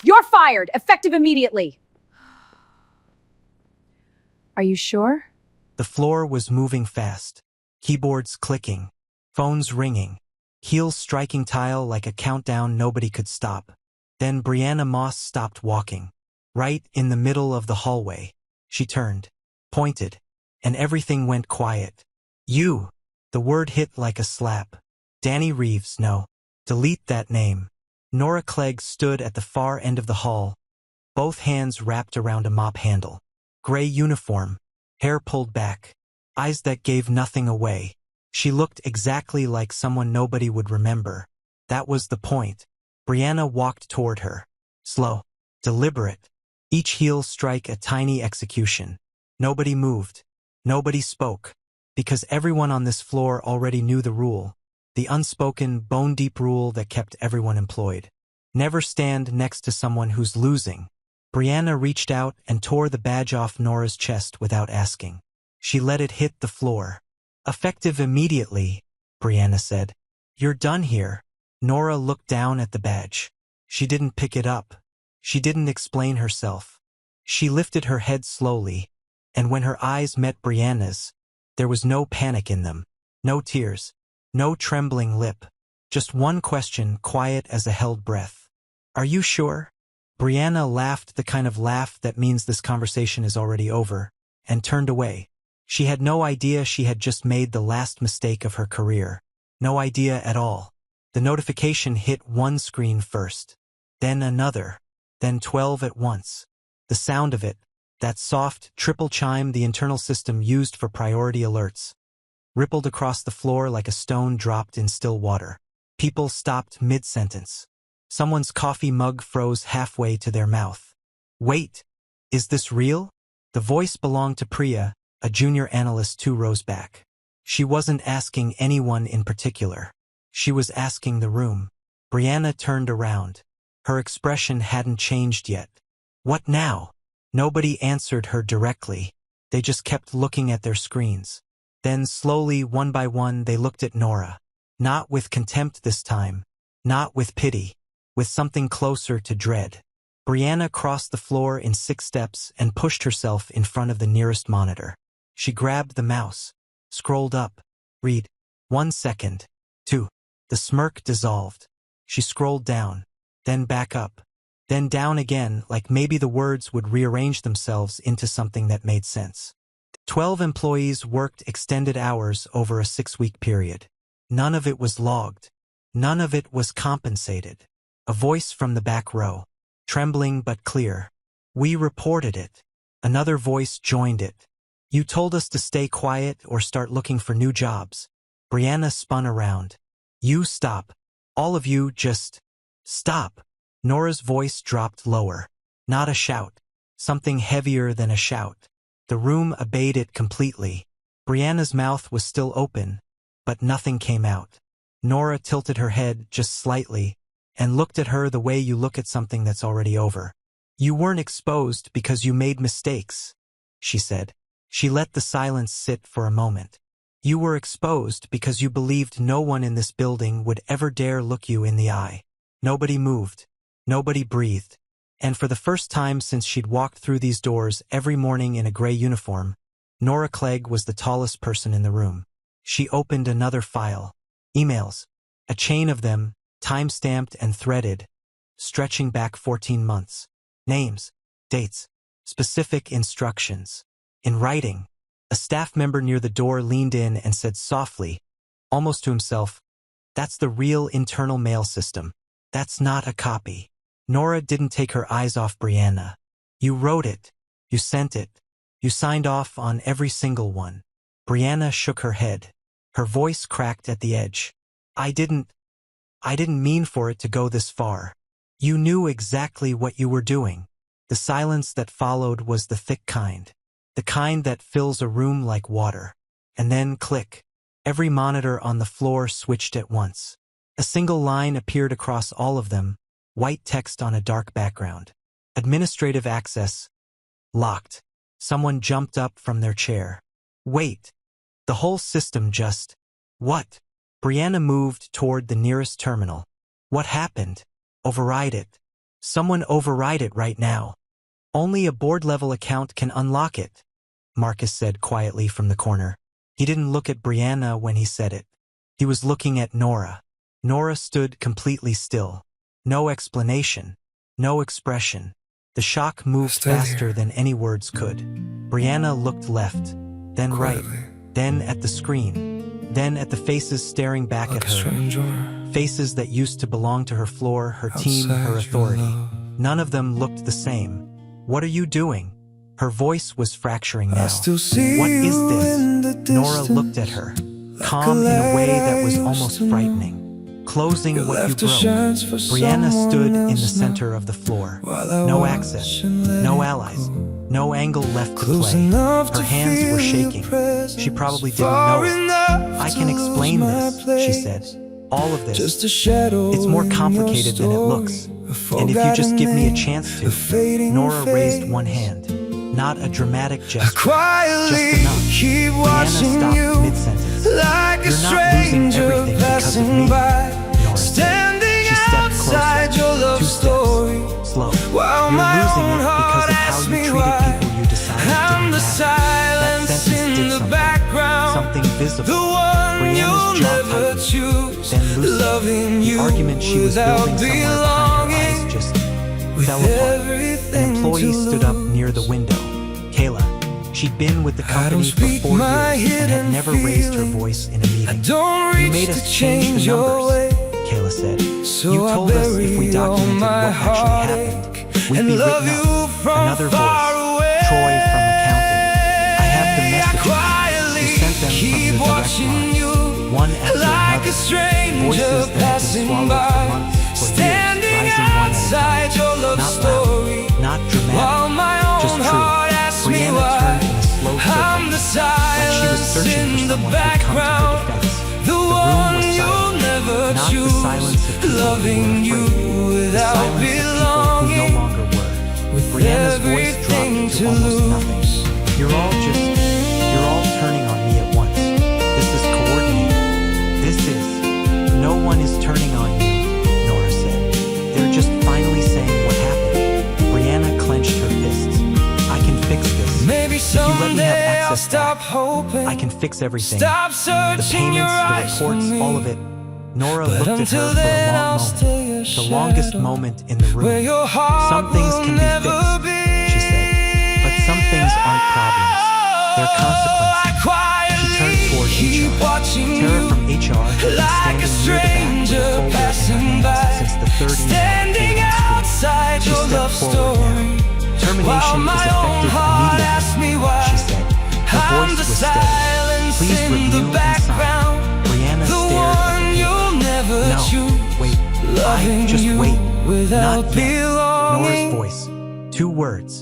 You're fired, effective immediately. Are you sure? The floor was moving fast. Keyboards clicking. Phones ringing. Heels striking tile like a countdown nobody could stop. Then Brianna Moss stopped walking. Right in the middle of the hallway. She turned. Pointed. And everything went quiet. You. The word hit like a slap. Danny Reeves, no. Delete that name. Nora Clegg stood at the far end of the hall, both hands wrapped around a mop handle. Gray uniform, hair pulled back, eyes that gave nothing away. She looked exactly like someone nobody would remember. That was the point. Brianna walked toward her. Slow, deliberate. Each heel strike a tiny execution. Nobody moved. Nobody spoke. Because everyone on this floor already knew the rule. The unspoken, bone-deep rule that kept everyone employed. Never stand next to someone who's losing. Brianna reached out and tore the badge off Nora's chest without asking. She let it hit the floor. Effective immediately, Brianna said. You're done here. Nora looked down at the badge. She didn't pick it up. She didn't explain herself. She lifted her head slowly, and when her eyes met Brianna's, there was no panic in them, no tears, no trembling lip. Just one question, quiet as a held breath. Are you sure? Brianna laughed, the kind of laugh that means this conversation is already over, and turned away. She had no idea she had just made the last mistake of her career. No idea at all. The notification hit one screen first, then another, then 12 at once. The sound of it, that soft, triple chime the internal system used for priority alerts, rippled across the floor like a stone dropped in still water. People stopped mid-sentence. Someone's coffee mug froze halfway to their mouth. Wait, is this real? The voice belonged to Priya, a junior analyst 2 rows back. She wasn't asking anyone in particular. She was asking the room. Brianna turned around. Her expression hadn't changed yet. What now? Nobody answered her directly. They just kept looking at their screens. Then slowly, one by one, they looked at Nora. Not with contempt this time. Not with pity. With something closer to dread. Brianna crossed the floor in 6 steps and pushed herself in front of the nearest monitor. She grabbed the mouse. Scrolled up. Read. 1 second. 2. The smirk dissolved. She scrolled down. Then back up. Then down again, like maybe the words would rearrange themselves into something that made sense. 12 employees worked extended hours over a 6-week period. None of it was logged. None of it was compensated. A voice from the back row. Trembling but clear. We reported it. Another voice joined it. You told us to stay quiet or start looking for new jobs. Brianna spun around. You stop. All of you just stop. Nora's voice dropped lower. Not a shout. Something heavier than a shout. The room obeyed it completely. Brianna's mouth was still open, but nothing came out. Nora tilted her head just slightly and looked at her the way you look at something that's already over. You weren't exposed because you made mistakes, she said. She let the silence sit for a moment. You were exposed because you believed no one in this building would ever dare look you in the eye. Nobody moved. Nobody breathed. And for the first time since she'd walked through these doors every morning in a gray uniform, Nora Clegg was the tallest person in the room. She opened another file. Emails. A chain of them, time-stamped and threaded, stretching back 14 months. Names. Dates. Specific instructions. In writing, a staff member near the door leaned in and said softly, almost to himself, "That's the real internal mail system. That's not a copy." Nora didn't take her eyes off Brianna. You wrote it. You sent it. You signed off on every single one. Brianna shook her head. Her voice cracked at the edge. I didn't mean for it to go this far. You knew exactly what you were doing. The silence that followed was the thick kind. The kind that fills a room like water. And then click. Every monitor on the floor switched at once. A single line appeared across all of them, white text on a dark background. Administrative access. Locked. Someone jumped up from their chair. Wait. The whole system just... What? Brianna moved toward the nearest terminal. What happened? Override it. Someone override it right now. Only a board-level account can unlock it, Marcus said quietly from the corner. He didn't look at Brianna when he said it. He was looking at Nora. Nora stood completely still. No explanation. No expression. The shock moved faster than any words could. Brianna looked left, then right, then at the screen, then at the faces staring back at her. Faces that used to belong to her floor, her team, her authority. None of them looked the same. What are you doing? Her voice was fracturing now. What is this? Nora looked at her, calm in a way that was almost frightening. Closing what you broke. Brianna stood in the center of the floor. No access, no allies, no angle left to play. Her hands were shaking. She probably didn't know it. I can explain this, she said. All of this. It's more complicated than it looks. And if you just give me a chance to. Nora raised one hand. Not a dramatic gesture. Just enough. Brianna stopped mid-sentence. You're not losing everything because of me, Nora said. She stepped closer. 2 steps. Slow. You're losing it because of how you treated people you decided didn't matter. That sentence did something visible. Brianna's jaw tightened, then loosened. The argument she was building somewhere behind her eyes just fell apart. An employee stood up near the window. Kayla. She'd been with the company for 4 years and had never raised her voice in a meeting. You made us change the numbers, Kayla said. You told us if we documented what actually happened, we'd be written up. Another voice. Troy from accounting. I have the messages. You sent them from the direct line. One after another. Voices that had been swallowed for months, for years, rising one at a time. Not loud, not dramatic, just true. Brianna turned in a slow circle, like she was searching for someone who'd come to her defense. The room was silent, not the silence of people who were afraid, the silence of people who no longer were. Brianna's voice dropped to almost nothing. You're all turning on me at once. This is coordinated. No one is turning on you, Nora said. They're just finally saying what happened. Brianna clenched her fists. I can fix this. Maybe if you let me have access back, I can fix everything. The payments, the reports, all of it. Nora looked at her for a long moment, the longest moment in the room. Some things can be fixed, she said, but some things aren't problems. They're consequences. She turned toward HR. Tara from HR had been standing near the back with a folder in her hands since the third email came on screen. She stepped forward now. Termination is effective immediately, she said. Her voice was steady. Please review and sign. Brianna stared at the paper. No, wait. Just wait. Not yet. Nora's voice. 2 words.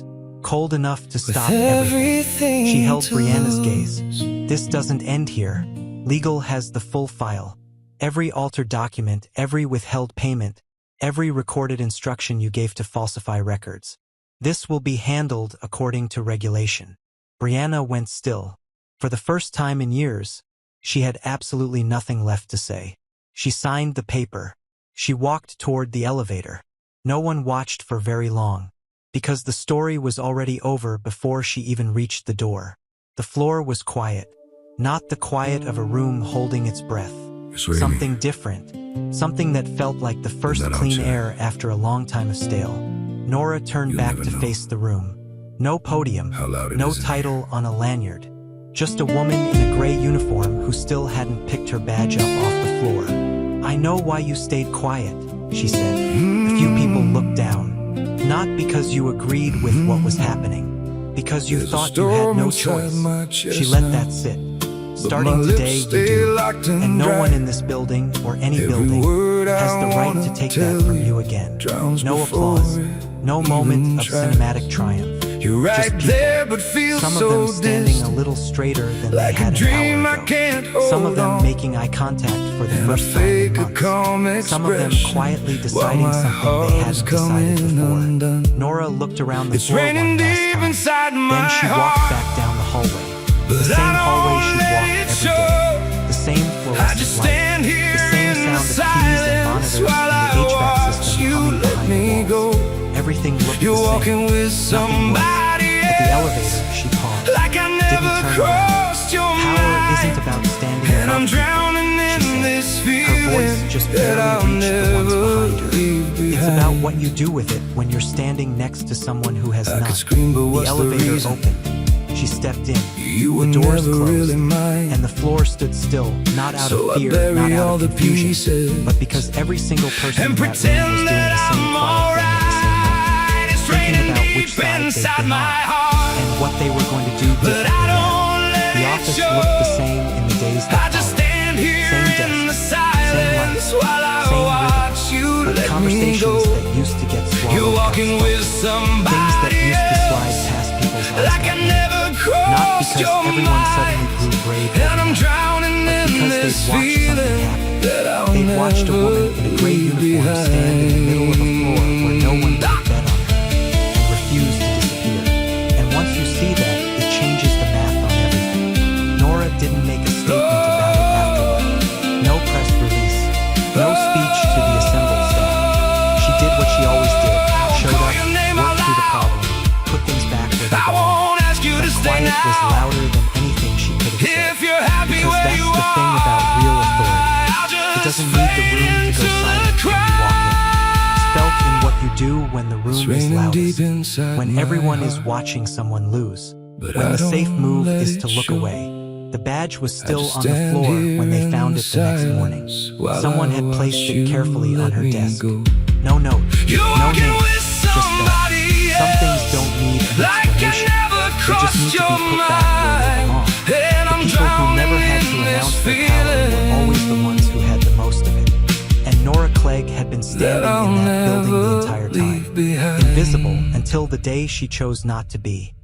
Cold enough to stop everything. She held Brianna's gaze. This doesn't end here. Legal has the full file. Every altered document, every withheld payment, every recorded instruction you gave to falsify records. This will be handled according to regulation. Brianna went still. For the first time in years, she had absolutely nothing left to say. She signed the paper. She walked toward the elevator. No one watched for very long, because the story was already over before she even reached the door. The floor was quiet, not the quiet of a room holding its breath. Something different, something that felt like the first clean air after a long time of stale. Nora turned back to face the room. No podium, no title on a lanyard. Just a woman in a gray uniform who still hadn't picked her badge up off the floor. I know why you stayed quiet, she said. A few people looked down. Not because you agreed with what was happening, because you thought you had no choice. She let that sit. Starting today, you do. And no one in this building, or any building, has the right to take that from you again. No applause. No moment of cinematic triumph. Just people. Some of them standing a little straighter than they had an hour ago. Some of them making eye contact for the first time in months. Some of them quietly deciding something they hadn't decided before. Nora looked around the floor one last time. Then she walked back down the hallway. The same hallway she walked every day. The same fluorescent light. The same sound of keys and monitors and the HVAC system humming behind the walls. Everything looked You're the same. walking with Nothing was. somebody At the else, elevator, she paused. like I Didn't never turn around. crossed your Power isn't mind. about standing And above I'm people, drowning she in said. this Her voice feeling just that I'll barely reached the ones never behind her. leave It's about behind. what you do with it when you're standing next to someone who has I none. could scream, but The what's the elevator reason? opened. She stepped in. You were The doors never closed, really mine. and the floor stood still, not out So of I fear, bury not out all of the confusion, pieces but because every single person and in that room was doing pretend the that same I'm quiet thing at the same moment, alright. It's thinking raining about which deep side they'd inside been my on, heart, and what they were going to do but differently I then. don't let The it office show. looked the same in the days I that just followed. stand here Same in desk, the silence same lights, while I same watch rhythm, you but let me conversations go. that used to get swallowed You're got walking spoken. with Things that somebody used to slide else, past people's eyes like I got moved. never Not crossed because your everyone mind. suddenly grew brave And I'm overnight, drowning but in because this they'd watched something feeling happen. that I'll They'd watched a never woman in a gray leave uniform stand in the middle of a floor where no one could bet on her, and refuse to disappear. And once you see that, it changes the math on everything. Nora didn't make a statement about it afterward. No press release. No speech to the assembled staff. She did what she always did. Showed up, worked through the problem, put things back where they I belong. won't ask you to The stay quiet was now. louder than anything she could have said. If you're happy Because where that's you the thing about real authority. I'll It just doesn't need the room to go fade silent into when the you walk in. It's crowd. felt in what you do when the room is Raining deep loudest. inside When my everyone is heart, watching someone lose. but When I the safe don't move let is it to look show. away. The badge was I still just on the stand floor when they here found in it the next morning. silence while Someone I had placed watch it you carefully on let her me desk. go. No note, You're no walking name, with just that. somebody Some things else, don't need an like I explanation. never They just crossed need to your be put back where they mind. belong. And The I'm people who never drowning had in to this announce their power were feeling always the ones who had the most of it. And Nora Clegg had been that standing I'll in that building the never entire leave time, behind. invisible until the day she chose not to be.